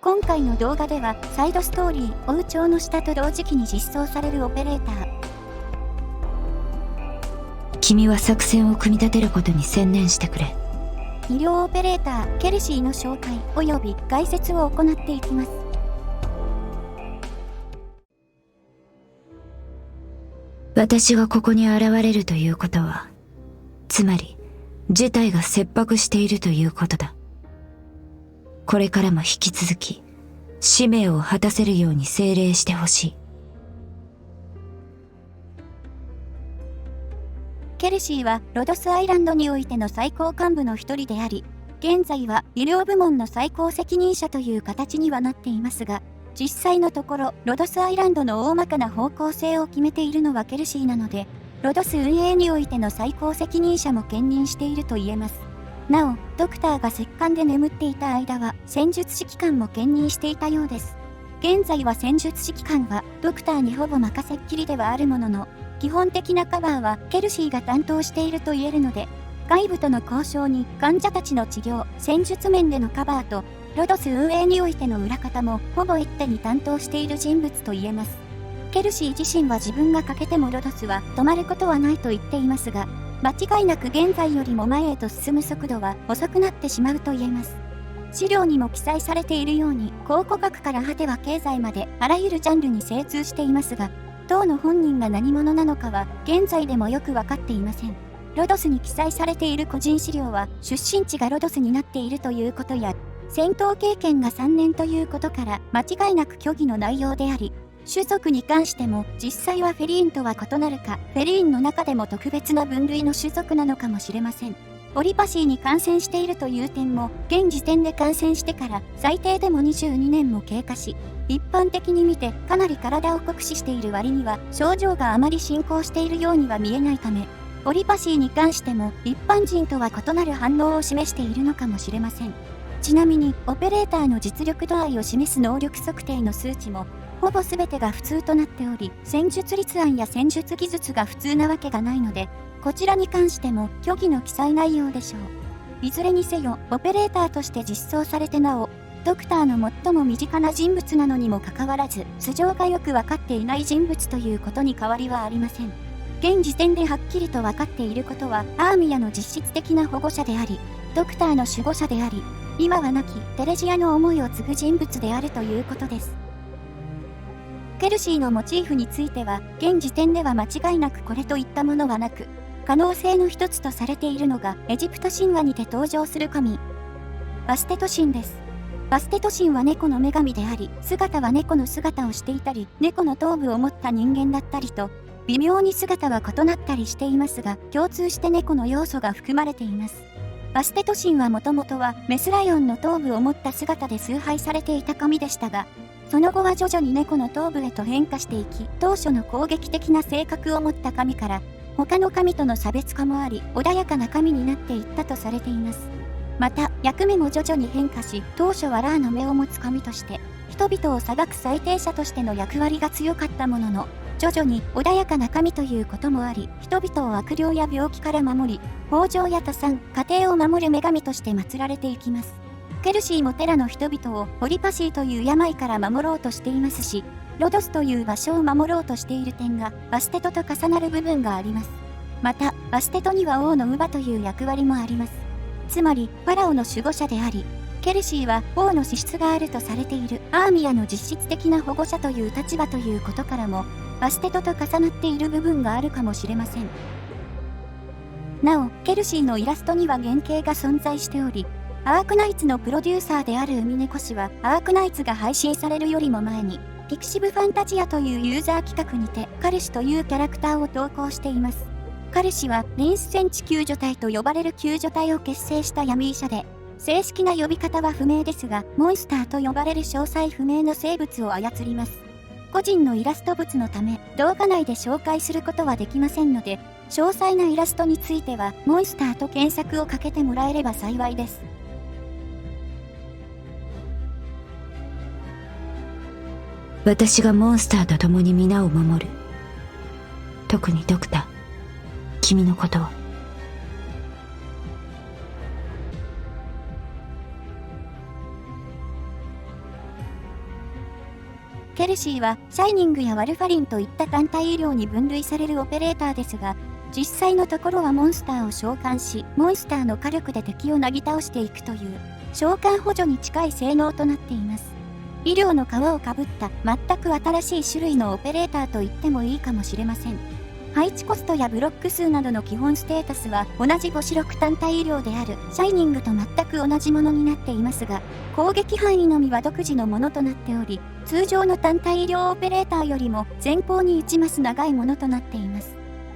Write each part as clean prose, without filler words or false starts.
今回の動画ではサイドストーリー追う蝶の下と同時期に実装されるオペレーター。君は作戦を組み立てることに専念してくれ。医療オペレーターケルシーの紹介及び概説を行っていきます。私がここに現れるということは、つまり事態が切迫しているということだ。これからも引き続き使命を果たせるように精霊してほしい。ケルシーはロドスアイランドにおいての最高幹部の一人であり、現在は医療部門の最高責任者という形にはなっていますが、実際のところロドスアイランドの大まかな方向性を決めているのはケルシーなので、ロドス運営においての最高責任者も兼任していると言えます。なお、ドクターが石棺で眠っていた間は戦術指揮官も兼任していたようです。現在は戦術指揮官はドクターにほぼ任せっきりではあるものの、基本的なカバーはケルシーが担当していると言えるので、外部との交渉に患者たちの治療、戦術面でのカバーと、ロドス運営においての裏方もほぼ一手に担当している人物と言えます。ケルシー自身は自分が欠けてもロドスは止まることはないと言っていますが、間違いなく現在よりも前へと進む速度は遅くなってしまうと言えます。資料にも記載されているように、考古学から果ては経済まであらゆるジャンルに精通していますが、当の本人が何者なのかは現在でもよく分かっていません。ロドスに記載されている個人資料は出身地がロドスになっているということや、戦闘経験が3年ということから間違いなく虚偽の内容であり、種族に関しても実際はフェリーンとは異なるか、フェリーンの中でも特別な分類の種族なのかもしれません。オリパシーに感染しているという点も、現時点で感染してから最低でも22年も経過し、一般的に見てかなり体を酷使している割には症状があまり進行しているようには見えないため、オリパシーに関しても一般人とは異なる反応を示しているのかもしれません。ちなみにオペレーターの実力度合いを示す能力測定の数値もほぼ全てが普通となっており、戦術立案や戦術技術が普通なわけがないので、こちらに関しても虚偽の記載内容でしょう。いずれにせよオペレーターとして実装されてなお、ドクターの最も身近な人物なのにもかかわらず素性がよく分かっていない人物ということに変わりはありません。現時点ではっきりと分かっていることは、アーミアの実質的な保護者であり、ドクターの守護者であり、今は亡きテレジアの思いを継ぐ人物であるということです。ケルシーのモチーフについては、現時点では間違いなくこれといったものはなく、可能性の一つとされているのがエジプト神話にて登場する神、バステト神です。バステト神は猫の女神であり、姿は猫の姿をしていたり、猫の頭部を持った人間だったりと、微妙に姿は異なったりしていますが、共通して猫の要素が含まれています。バステト神はもともとはメスライオンの頭部を持った姿で崇拝されていた神でしたが、その後は徐々に猫の頭部へと変化していき、当初の攻撃的な性格を持った神から、他の神との差別化もあり、穏やかな神になっていったとされています。また、役目も徐々に変化し、当初はラーの目を持つ神として、人々を裁く裁定者としての役割が強かったものの、徐々に穏やかな神ということもあり、人々を悪霊や病気から守り、豊穣や多産、家庭を守る女神として祀られていきます。ケルシーもテラの人々をオリパシーという病から守ろうとしていますし、ロドスという場所を守ろうとしている点がバステトと重なる部分があります。また、バステトには王の乳母という役割もあります。つまり、ファラオの守護者であり、ケルシーは王の資質があるとされているアーミアの実質的な保護者という立場ということからも、バステトと重なっている部分があるかもしれません。なお、ケルシーのイラストには原型が存在しており、アークナイツのプロデューサーである海猫氏は、アークナイツが配信されるよりも前に、ピクシブファンタジアというユーザー企画にて、彼氏というキャラクターを投稿しています。彼氏は、リンス戦地救助隊と呼ばれる救助隊を結成した闇医者で、正式な呼び方は不明ですが、モンスターと呼ばれる詳細不明の生物を操ります。個人のイラスト物のため、動画内で紹介することはできませんので、詳細なイラストについては、モンスターと検索をかけてもらえれば幸いです。私がモンスターと共に皆を守る。特にドクター、君のことを。ケルシーはシャイニングやワルファリンといった単体医療に分類されるオペレーターですが、実際のところはモンスターを召喚し、モンスターの火力で敵をなぎ倒していくという召喚補助に近い性能となっています。医療の皮をかぶった全く新しい種類のオペレーターと言ってもいいかもしれません。配置コストやブロック数などの基本ステータスは同じ5種6単体医療であるシャイニングと全く同じものになっていますが、攻撃範囲のみは独自のものとなっており、通常の単体医療オペレーターよりも前方に1マス長いものとなっています。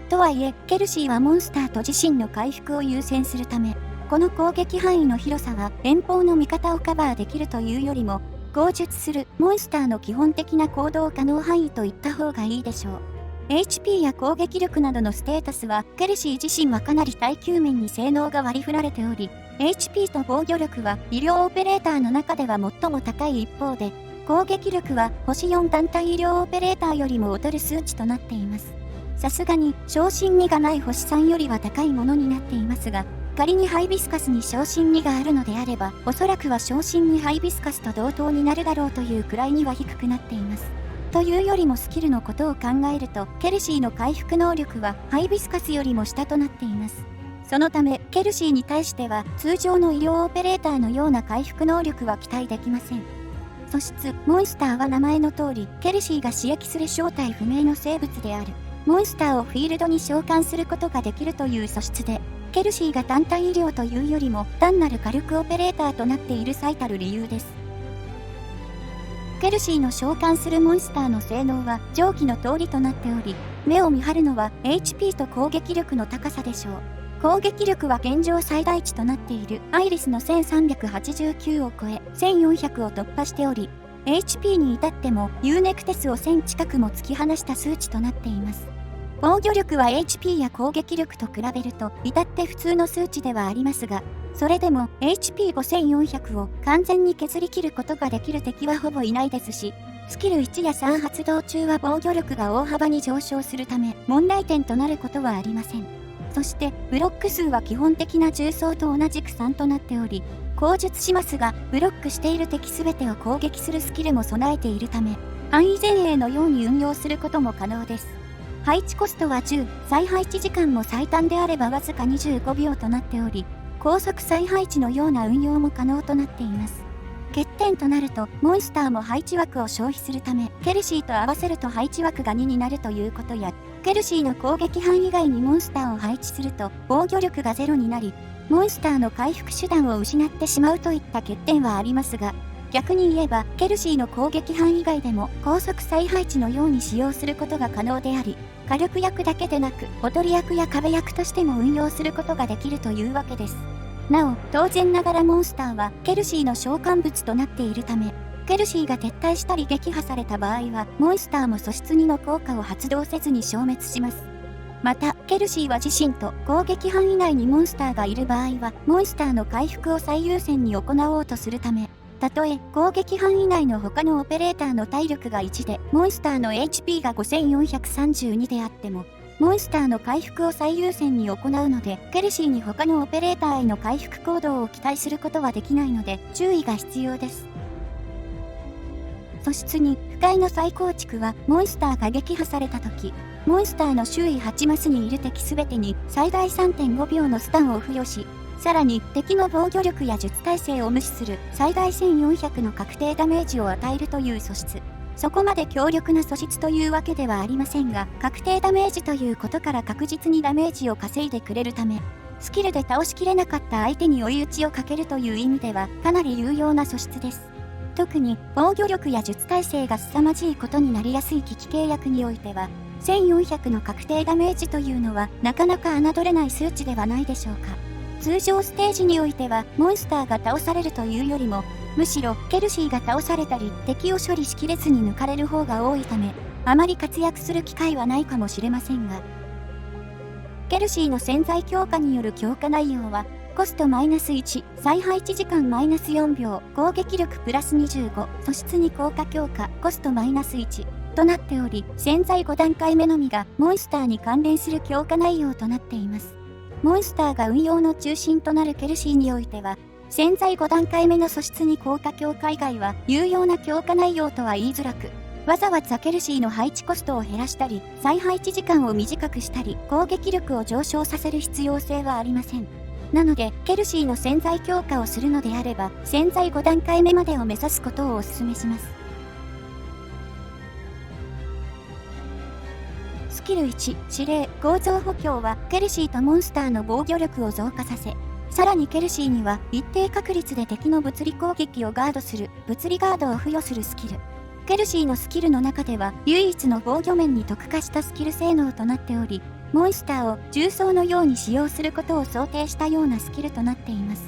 とはいえ、ケルシーはモンスターと自身の回復を優先するため、この攻撃範囲の広さは遠方の味方をカバーできるというよりも、口述するモンスターの基本的な行動可能範囲といった方がいいでしょう。HP や攻撃力などのステータスはケルシー自身はかなり耐久面に性能が割り振られており、HP と防御力は医療オペレーターの中では最も高い一方で、攻撃力は星4単体医療オペレーターよりも劣る数値となっています。さすがに昇進2がない星3よりは高いものになっていますが、仮にハイビスカスに昇進2があるのであれば、おそらくは昇進2ハイビスカスと同等になるだろうというくらいには低くなっています。というよりもスキルのことを考えると、ケルシーの回復能力はハイビスカスよりも下となっています。そのため、ケルシーに対しては通常の医療オペレーターのような回復能力は期待できません。素質、モンスターは名前の通り、ケルシーが刺激する正体不明の生物である。モンスターをフィールドに召喚することができるという素質で、ケルシーが単体医療というよりも単なる火力オペレーターとなっている最たる理由です。ケルシーの召喚するモンスターの性能は上記の通りとなっており、目を見張るのは HP と攻撃力の高さでしょう。攻撃力は現状最大値となっているアイリスの1389を超え1400を突破しており、HP に至っても U ネクテスを1000近くも突き放した数値となっています。防御力は HP や攻撃力と比べると至って普通の数値ではありますが、それでも HP5400 を完全に削り切ることができる敵はほぼいないですし、スキル1や3発動中は防御力が大幅に上昇するため問題点となることはありません。そしてブロック数は基本的な重装と同じく3となっており、口述しますがブロックしている敵全てを攻撃するスキルも備えているため、範囲前衛のように運用することも可能です。配置コストは10、再配置時間も最短であればわずか25秒となっており、高速再配置のような運用も可能となっています。欠点となると、モンスターも配置枠を消費するため、ケルシーと合わせると配置枠が2になるということや、ケルシーの攻撃範以外にモンスターを配置すると防御力が0になり、モンスターの回復手段を失ってしまうといった欠点はありますが、逆に言えば、ケルシーの攻撃範以外でも高速再配置のように使用することが可能であり、火力役だけでなく、踊り役や壁役としても運用することができるというわけです。なお、当然ながらモンスターはケルシーの召喚物となっているため、ケルシーが撤退したり撃破された場合は、モンスターも素質2の効果を発動せずに消滅します。また、ケルシーは自身と攻撃範囲内にモンスターがいる場合は、モンスターの回復を最優先に行おうとするため、たとえ攻撃範囲内の他のオペレーターの体力が1で、モンスターの HP が5432であっても、モンスターの回復を最優先に行うので、ケルシーに他のオペレーターへの回復行動を期待することはできないので、注意が必要です。素質に、不快の再構築は、モンスターが撃破されたとき、モンスターの周囲8マスにいる敵すべてに最大 3.5 秒のスタンを付与し、さらに敵の防御力や術耐性を無視する最大1400の確定ダメージを与えるという素質。そこまで強力な素質というわけではありませんが、確定ダメージということから確実にダメージを稼いでくれるため、スキルで倒しきれなかった相手に追い打ちをかけるという意味ではかなり有用な素質です。特に防御力や術耐性が凄まじいことになりやすい危機契約においては、1400の確定ダメージというのはなかなか侮れない数値ではないでしょうか。通常ステージにおいてはモンスターが倒されるというよりも、むしろケルシーが倒されたり敵を処理しきれずに抜かれる方が多いため、あまり活躍する機会はないかもしれませんが、ケルシーの潜在強化による強化内容は、コストマイナス1、再配置時間マイナス4秒、攻撃力プラス25、素質に効果強化、コストマイナス1となっており、潜在5段階目のみがモンスターに関連する強化内容となっています。モンスターが運用の中心となるケルシーにおいては、潜在5段階目の素質に効果強化以外は有用な強化内容とは言いづらく、わざわざケルシーの配置コストを減らしたり、再配置時間を短くしたり、攻撃力を上昇させる必要性はありません。なので、ケルシーの潜在強化をするのであれば、潜在5段階目までを目指すことをお勧めします。スキル1、指令、構造補強は、ケルシーとモンスターの防御力を増加させ、さらにケルシーには、一定確率で敵の物理攻撃をガードする、物理ガードを付与するスキル。ケルシーのスキルの中では、唯一の防御面に特化したスキル性能となっており、モンスターを重装のように使用することを想定したようなスキルとなっています。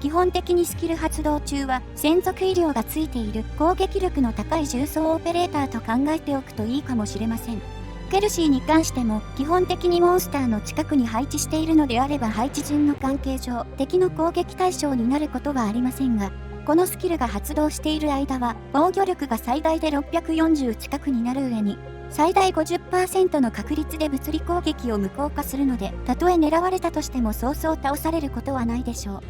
基本的にスキル発動中は専属医療がついている攻撃力の高い重装オペレーターと考えておくといいかもしれません。ケルシーに関しても基本的にモンスターの近くに配置しているのであれば配置順の関係上敵の攻撃対象になることはありませんが、このスキルが発動している間は防御力が最大で640近くになる上に最大 50% の確率で物理攻撃を無効化するので、たとえ狙われたとしてもそうそう倒されることはないでしょう。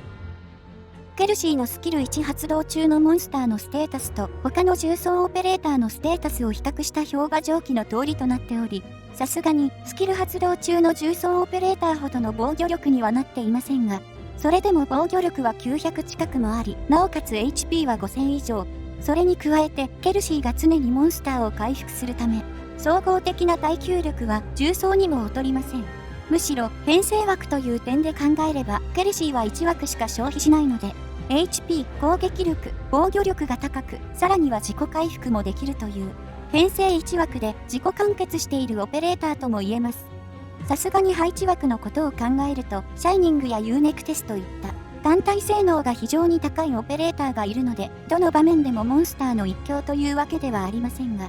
ケルシーのスキル1発動中のモンスターのステータスと他の重装オペレーターのステータスを比較した表が上記の通りとなっており、さすがにスキル発動中の重装オペレーターほどの防御力にはなっていませんが、それでも防御力は900近くもあり、なおかつ HP は5000以上。それに加えてケルシーが常にモンスターを回復するため、総合的な耐久力は重装にも劣りません。むしろ編成枠という点で考えればケルシーは1枠しか消費しないので、HP、攻撃力、防御力が高く、さらには自己回復もできるという、編成1枠で自己完結しているオペレーターとも言えます。さすがに配置枠のことを考えると、シャイニングや UNECTES といった単体性能が非常に高いオペレーターがいるので、どの場面でもモンスターの一強というわけではありませんが、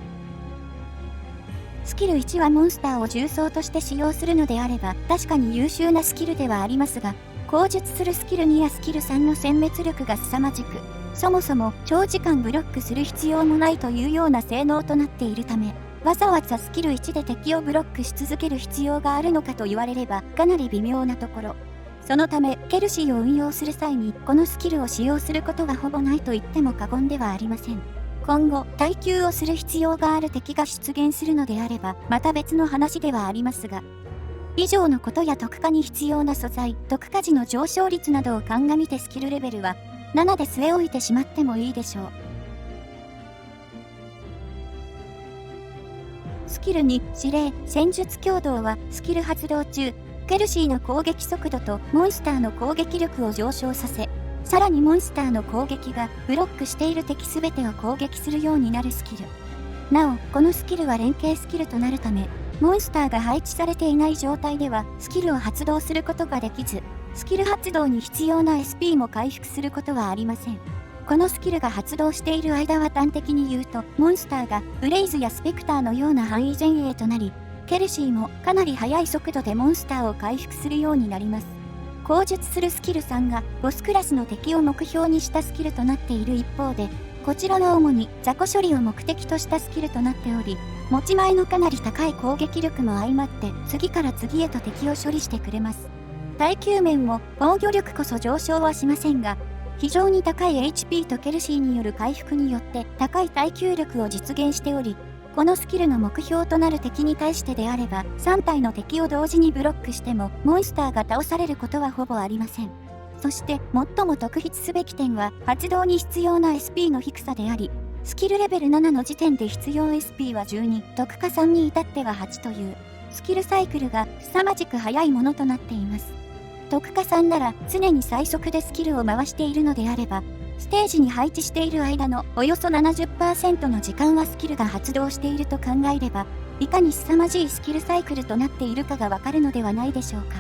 スキル1はモンスターを重装として使用するのであれば、確かに優秀なスキルではありますが、口述するスキル2やスキル3の殲滅力が凄まじく、そもそも長時間ブロックする必要もないというような性能となっているため、わざわざスキル1で敵をブロックし続ける必要があるのかと言われればかなり微妙なところ。そのため、ケルシーを運用する際にこのスキルを使用することがほぼないと言っても過言ではありません。今後、耐久をする必要がある敵が出現するのであれば、また別の話ではありますが、以上のことや特化に必要な素材、特化時の上昇率などを鑑みてスキルレベルは7で据え置いてしまってもいいでしょう。スキル2、指令、戦術強度はスキル発動中、ケルシーの攻撃速度とモンスターの攻撃力を上昇させ、さらにモンスターの攻撃がブロックしている敵すべてを攻撃するようになるスキル。なお、このスキルは連携スキルとなるため、モンスターが配置されていない状態ではスキルを発動することができず、スキル発動に必要な SP も回復することはありません。このスキルが発動している間は端的に言うと、モンスターがブレイズやスペクターのような範囲前衛となり、ケルシーもかなり速い速度でモンスターを回復するようになります。口述するスキル3がボスクラスの敵を目標にしたスキルとなっている一方で、こちらは主に雑魚処理を目的としたスキルとなっており、持ち前のかなり高い攻撃力も相まって次から次へと敵を処理してくれます。耐久面も防御力こそ上昇はしませんが、非常に高い HP とケルシーによる回復によって高い耐久力を実現しており、このスキルの目標となる敵に対してであれば3体の敵を同時にブロックしてもモンスターが倒されることはほぼありません。そして最も特筆すべき点は発動に必要な SP の低さであり、スキルレベル7の時点で必要 SP は12、特化3に至っては8というスキルサイクルが凄まじく速いものとなっています。特化3なら常に最速でスキルを回しているのであれば、ステージに配置している間のおよそ 70% の時間はスキルが発動していると考えれば、いかに凄まじいスキルサイクルとなっているかがわかるのではないでしょうか。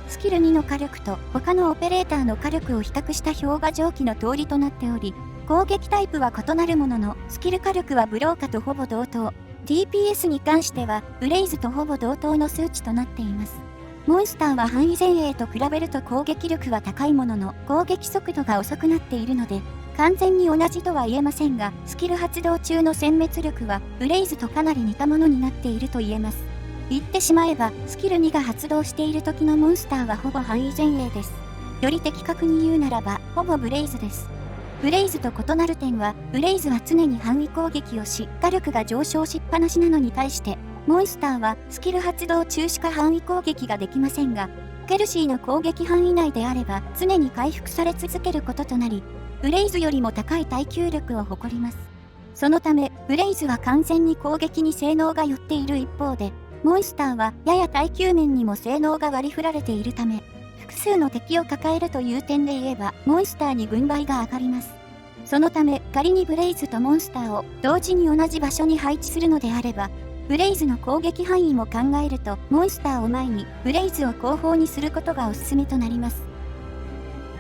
スキル2の火力と他のオペレーターの火力を比較した表が上記の通りとなっており、攻撃タイプは異なるものの、スキル火力はブローカとほぼ同等、DPS に関してはブレイズとほぼ同等の数値となっています。モンスターは範囲前衛と比べると攻撃力は高いものの、攻撃速度が遅くなっているので、完全に同じとは言えませんが、スキル発動中の殲滅力はブレイズとかなり似たものになっていると言えます。言ってしまえば、スキル2が発動している時のモンスターはほぼ範囲前衛です。より的確に言うならば、ほぼブレイズです。ブレイズと異なる点は、ブレイズは常に範囲攻撃をし、火力が上昇しっぱなしなのに対して、モンスターはスキル発動中しか範囲攻撃ができませんが、ケルシーの攻撃範囲内であれば常に回復され続けることとなり、ブレイズよりも高い耐久力を誇ります。そのため、ブレイズは完全に攻撃に性能が寄っている一方で、モンスターはやや耐久面にも性能が割り振られているため、複数の敵を抱えるという点で言えば、モンスターに軍配が上がります。そのため、仮にブレイズとモンスターを同時に同じ場所に配置するのであれば、ブレイズの攻撃範囲も考えると、モンスターを前にブレイズを後方にすることがおすすめとなります。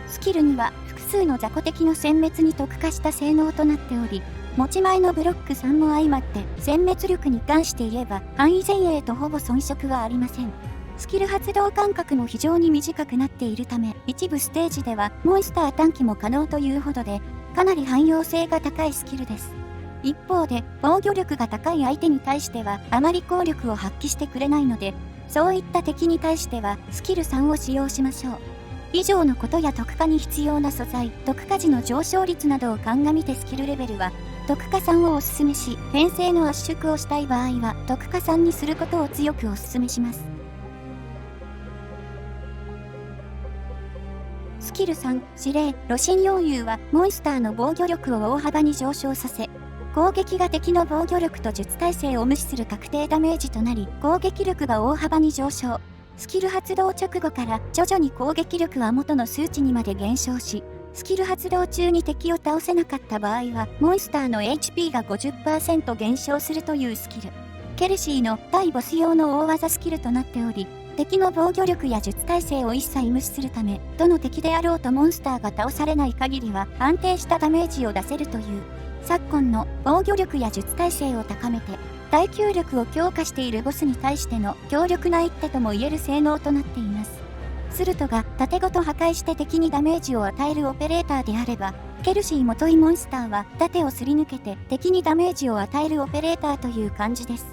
スキルには複数の雑魚敵の殲滅に特化した性能となっており、持ち前のブロック3も相まって殲滅力に関して言えば範囲前衛とほぼ遜色はありません。スキル発動間隔も非常に短くなっているため、一部ステージではモンスター短期も可能というほどで、かなり汎用性が高いスキルです。一方で、防御力が高い相手に対してはあまり効力を発揮してくれないので、そういった敵に対してはスキル3を使用しましょう。以上のことや特化に必要な素材、特化時の上昇率などを鑑みてスキルレベルは、特化3をおすすめし、編成の圧縮をしたい場合は、特化3にすることを強くおすすめします。スキル3、司令、露心溶融は、モンスターの防御力を大幅に上昇させ、攻撃が敵の防御力と術耐性を無視する確定ダメージとなり、攻撃力が大幅に上昇。スキル発動直後から徐々に攻撃力は元の数値にまで減少し、スキル発動中に敵を倒せなかった場合は、モンスターの HP が 50% 減少するというスキル。ケルシーの対ボス用の大技スキルとなっており、敵の防御力や術耐性を一切無視するため、どの敵であろうとモンスターが倒されない限りは安定したダメージを出せるという。昨今の防御力や術耐性を高めて、耐久力を強化しているボスに対しての強力な一手とも言える性能となっています。スルトが盾ごと破壊して敵にダメージを与えるオペレーターであれば、ケルシー元井モンスターは盾をすり抜けて敵にダメージを与えるオペレーターという感じです。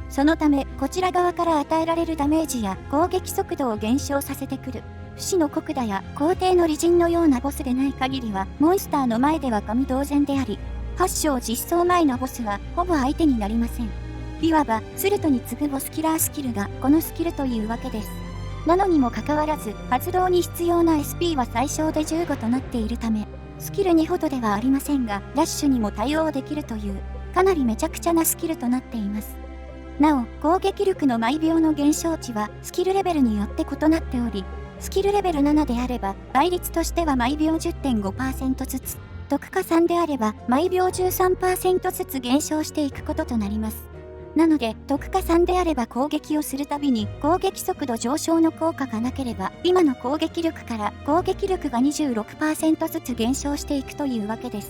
そのため、こちら側から与えられるダメージや攻撃速度を減少させてくる。不死の国田や皇帝の利人のようなボスでない限りは、モンスターの前では神同然であり、8章実装前のボスはほぼ相手になりません。いわば、スルトに次ぐボスキラースキルがこのスキルというわけです。なのにもかかわらず、発動に必要な SP は最小で15となっているため、スキル2ほどではありませんが、ラッシュにも対応できるという、かなりめちゃくちゃなスキルとなっています。なお、攻撃力の毎秒の減少値はスキルレベルによって異なっており、スキルレベル7であれば、倍率としては毎秒 10.5% ずつ、特化3であれば、毎秒 13% ずつ減少していくこととなります。なので、特化3であれば攻撃をするたびに攻撃速度上昇の効果がなければ、今の攻撃力から攻撃力が 26% ずつ減少していくというわけです。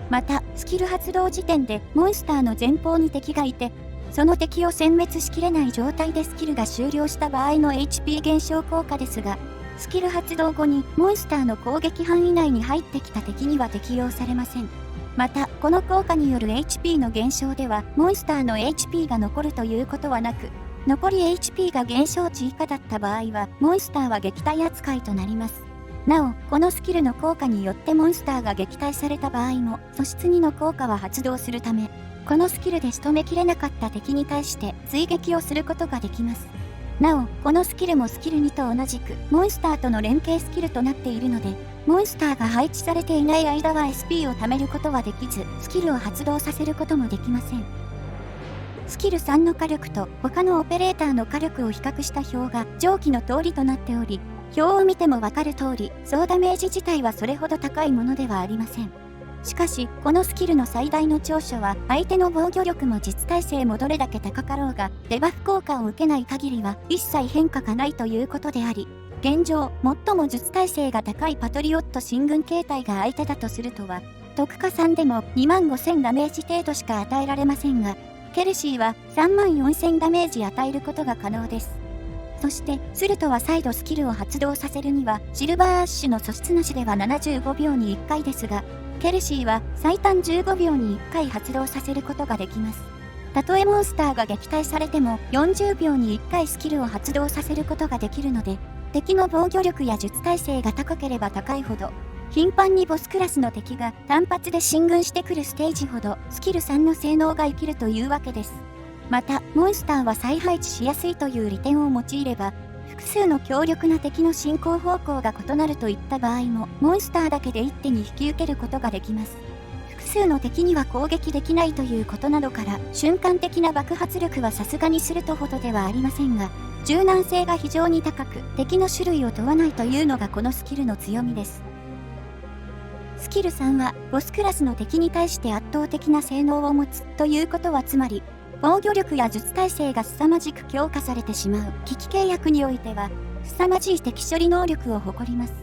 また、スキル発動時点でモンスターの前方に敵がいて、その敵を殲滅しきれない状態でスキルが終了した場合の HP 減少効果ですが、スキル発動後にモンスターの攻撃範囲内に入ってきた敵には適用されません。また、この効果による HP の減少では、モンスターの HP が残るということはなく、残り HP が減少値以下だった場合は、モンスターは撃退扱いとなります。なお、このスキルの効果によってモンスターが撃退された場合も、素質2の効果は発動するため、このスキルで仕留めきれなかった敵に対して追撃をすることができます。なお、このスキルもスキル2と同じく、モンスターとの連携スキルとなっているので、モンスターが配置されていない間は SP を貯めることはできず、スキルを発動させることもできません。スキル3の火力と他のオペレーターの火力を比較した表が上記の通りとなっており、表を見てもわかる通り、総ダメージ自体はそれほど高いものではありません。しかし、このスキルの最大の長所は、相手の防御力も実耐性もどれだけ高かろうが、デバフ効果を受けない限りは一切変化がないということであり、現状、最も術耐性が高いパトリオット進軍形態が相手だとするとは、特化3でも25000ダメージ程度しか与えられませんが、ケルシーは34000ダメージ与えることが可能です。そして、スルトは再度スキルを発動させるには、シルバーアッシュの素質なしでは75秒に1回ですが、ケルシーは最短15秒に1回発動させることができます。たとえモンスターが撃退されても40秒に1回スキルを発動させることができるので、敵の防御力や術耐性が高ければ高いほど、頻繁にボスクラスの敵が単発で進軍してくるステージほどスキル3の性能が生きるというわけです。また、モンスターは再配置しやすいという利点を用いれば、複数の強力な敵の進行方向が異なるといった場合も、モンスターだけで一手に引き受けることができます。複数の敵には攻撃できないということなどから、瞬間的な爆発力はさすがにするとほどではありませんが、柔軟性が非常に高く、敵の種類を問わないというのがこのスキルの強みです。スキル3は、ボスクラスの敵に対して圧倒的な性能を持つということはつまり、防御力や術耐性が凄まじく強化されてしまう危機契約においては、凄まじい敵処理能力を誇ります。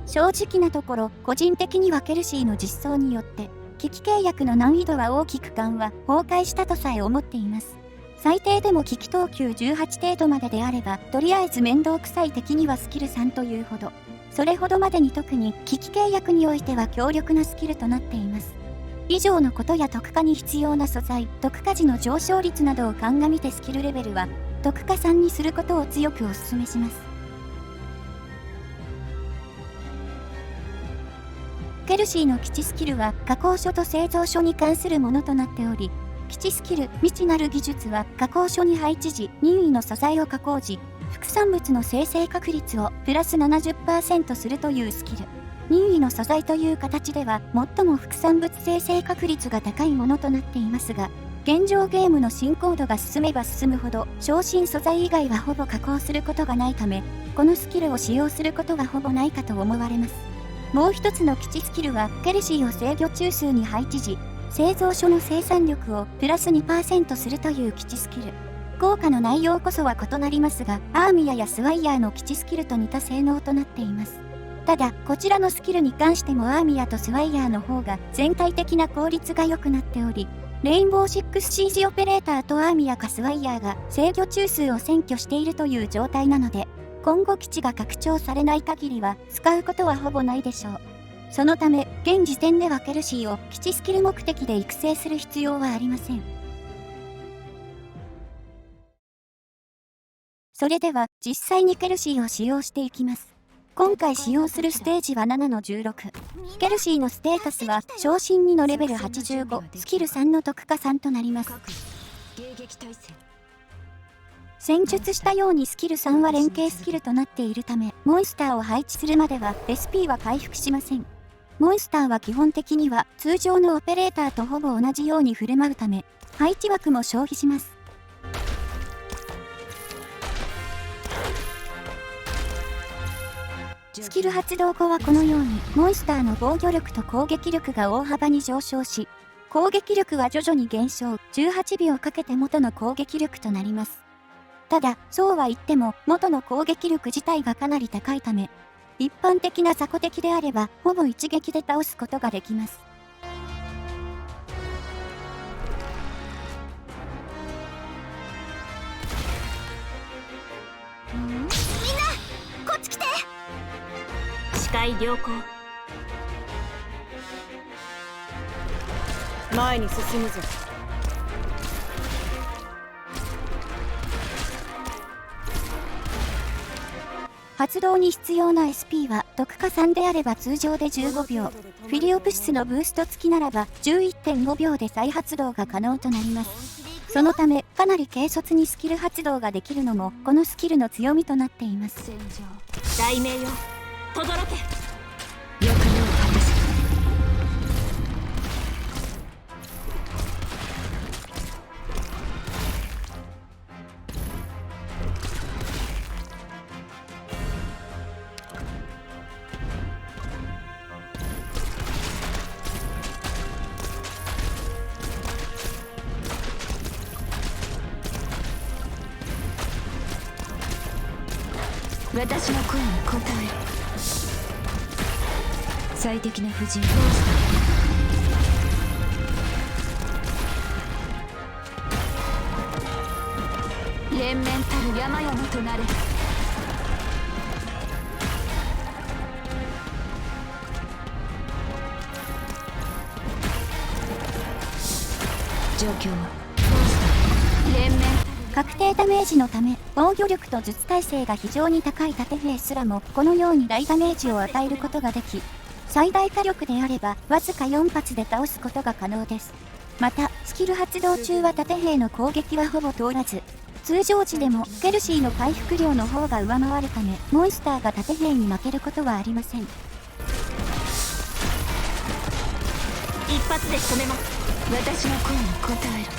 正直なところ、個人的にはケルシーの実装によって、危機契約の難易度は大きく崩壊したとさえ思っています。最低でも危機等級18程度までであれば、とりあえず面倒くさい敵にはスキル3というほど、それほどまでに特に危機契約においては強力なスキルとなっています。以上のことや特化に必要な素材、特化時の上昇率などを鑑みてスキルレベルは、特化3にすることを強くお勧めします。ケルシーの基地スキルは加工書と製造書に関するものとなっており、基地スキル未知なる技術は加工書に配置時、任意の素材を加工時、副産物の生成確率をプラス 70% するというスキル。任意の素材という形では最も副産物生成確率が高いものとなっていますが、現状ゲームの進行度が進めば進むほど昇進素材以外はほぼ加工することがないため、このスキルを使用することがほぼないかと思われます。もう一つの基地スキルはケルシーを制御中枢に配置時、製造所の生産力をプラス 2% するという基地スキル。効果の内容こそは異なりますが、アーミアやスワイヤーの基地スキルと似た性能となっています。ただ、こちらのスキルに関してもアーミアとスワイヤーの方が全体的な効率が良くなっており、レインボー 6CG オペレーターとアーミアかスワイヤーが制御中枢を占拠しているという状態なので、今後基地が拡張されない限りは使うことはほぼないでしょう。そのため、現時点ではケルシーを基地スキル目的で育成する必要はありません。それでは、実際にケルシーを使用していきます。今回使用するステージは7の16。ケルシーのステータスは、昇進2のレベル85、スキル3の特化3となります。戦術したようにスキル3は連携スキルとなっているため、モンスターを配置するまでは SP は回復しません。モンスターは基本的には通常のオペレーターとほぼ同じように振る舞うため、配置枠も消費します。スキル発動後はこのように、モンスターの防御力と攻撃力が大幅に上昇し、攻撃力は徐々に減少、18秒かけて元の攻撃力となります。ただ、そうは言っても、元の攻撃力自体がかなり高いため、一般的な雑魚敵であれば、ほぼ一撃で倒すことができます。みんな、こっち来て！視界良好。前に進むぞ。発動に必要な SP は特化3であれば通常で15秒、フィリオプシスのブースト付きならば 11.5 秒で再発動が可能となります。そのためかなり軽率にスキル発動ができるのもこのスキルの強みとなっています。大名よ、轟け。役目を果たす。私の声に応える。最適な布陣を連綿たる山々となれ。状況は連綿確定ダメージのため、防御力と術耐性が非常に高い盾兵すらもこのように大ダメージを与えることができ、最大火力であればわずか4発で倒すことが可能です。また、スキル発動中は盾兵の攻撃はほぼ通らず、通常時でもケルシーの回復量の方が上回るため、モンスターが盾兵に負けることはありません。一発で仕留めます。私の声に応えろ。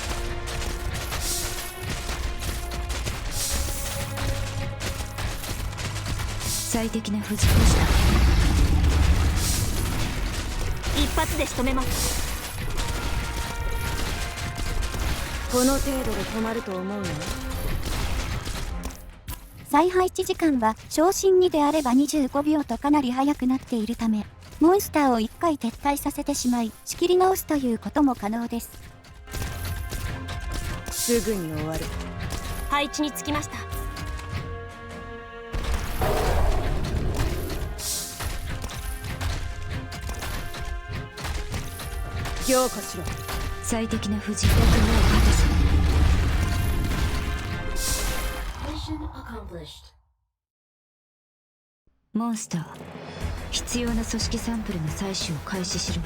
最適な藤子した。一発で仕留めます。この程度で止まると思うの？再配置時間は昇進2であれば25秒とかなり早くなっているため、モンスターを1回撤退させてしまい仕切り直すということも可能です。すぐに終わる。配置につきました。強化しろ。最適な藤子役目を果たす。モンスター、必要な組織サンプルの採取を開始しろ。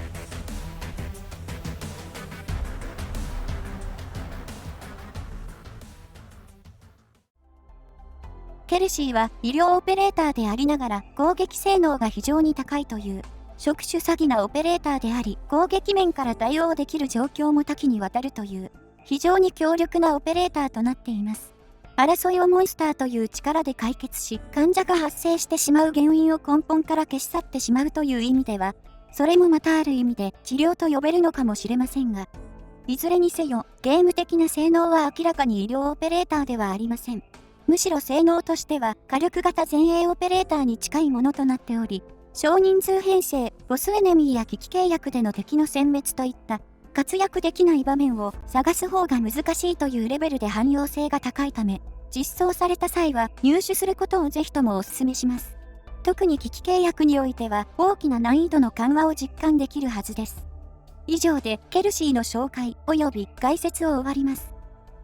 ケルシーは医療オペレーターでありながら攻撃性能が非常に高いという職種詐欺なオペレーターであり、攻撃面から対応できる状況も多岐にわたるという非常に強力なオペレーターとなっています。争いをモンスターという力で解決し、患者が発生してしまう原因を根本から消し去ってしまうという意味では、それもまたある意味で治療と呼べるのかもしれませんが、いずれにせよゲーム的な性能は明らかに医療オペレーターではありません。むしろ性能としては火力型前衛オペレーターに近いものとなっており、少人数編成、ボスエネミーや危機契約での敵の殲滅といった活躍できない場面を探す方が難しいというレベルで汎用性が高いため、実装された際は入手することをぜひともお勧めします。特に危機契約においては大きな難易度の緩和を実感できるはずです。以上でケルシーの紹介及び概説を終わります。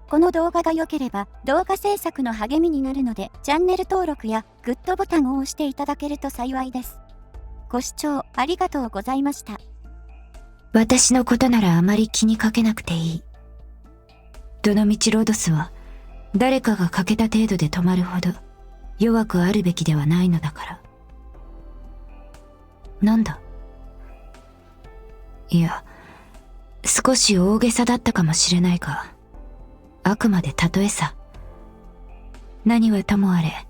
この動画が良ければ動画制作の励みになるのでチャンネル登録やグッドボタンを押していただけると幸いです。ご視聴ありがとうございました。私のことならあまり気にかけなくていい。どのみちロドスは誰かが欠けた程度で止まるほど弱くあるべきではないのだから。なんだ？いや、少し大げさだったかもしれないが、あくまで例えさ。何はともあれ、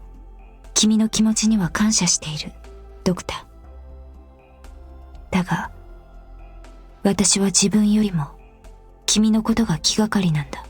君の気持ちには感謝している、ドクター。だが、私は自分よりも君のことが気がかりなんだ。